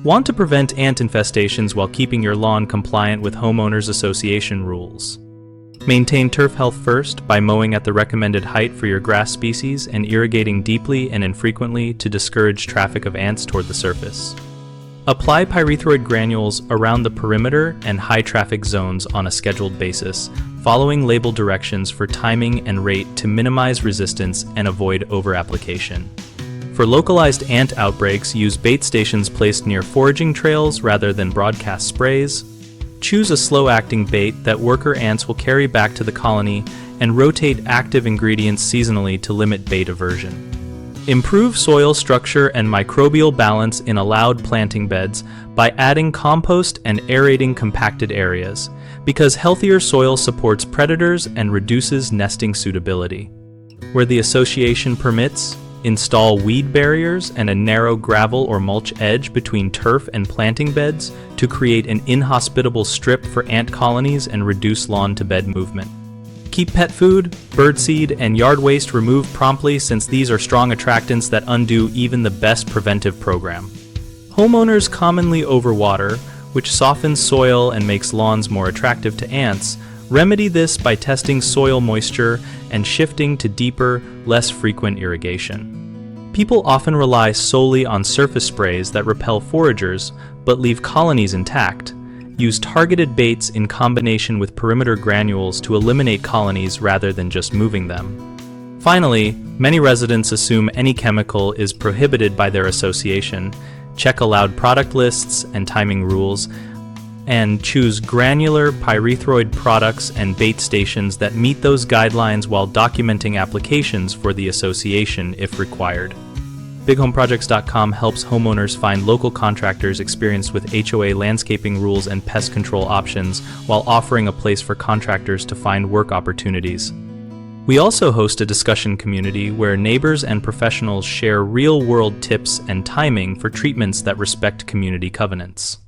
Want to prevent ant infestations while keeping your lawn compliant with homeowners association rules. Maintain turf health first by mowing at the recommended height for your grass species and irrigating deeply and infrequently to discourage traffic of ants toward the surface. Apply pyrethroid granules around the perimeter and high traffic zones on a scheduled basis, following label directions for timing and rate to minimize resistance and avoid over-application. For localized ant outbreaks, use bait stations placed near foraging trails rather than broadcast sprays. Choose a slow-acting bait that worker ants will carry back to the colony, and rotate active ingredients seasonally to limit bait aversion. Improve soil structure and microbial balance in allowed planting beds by adding compost and aerating compacted areas, because healthier soil supports predators and reduces nesting suitability. Where the association permits, install weed barriers and a narrow gravel or mulch edge between turf and planting beds to create an inhospitable strip for ant colonies and reduce lawn-to-bed movement. Keep pet food, birdseed, and yard waste removed promptly, since these are strong attractants that undo even the best preventive program. Homeowners commonly overwater, which softens soil and makes lawns more attractive to ants. Remedy this by testing soil moisture and shifting to deeper, less frequent irrigation. People often rely solely on surface sprays that repel foragers but leave colonies intact. Use targeted baits in combination with perimeter granules to eliminate colonies rather than just moving them. Finally, many residents assume any chemical is prohibited by their association. Check allowed product lists and timing rules, and choose granular pyrethroid products and bait stations that meet those guidelines while documenting applications for the association if required. BigHomeProjects.com helps homeowners find local contractors experienced with HOA landscaping rules and pest control options, while offering a place for contractors to find work opportunities. We also host a discussion community where neighbors and professionals share real-world tips and timing for treatments that respect community covenants.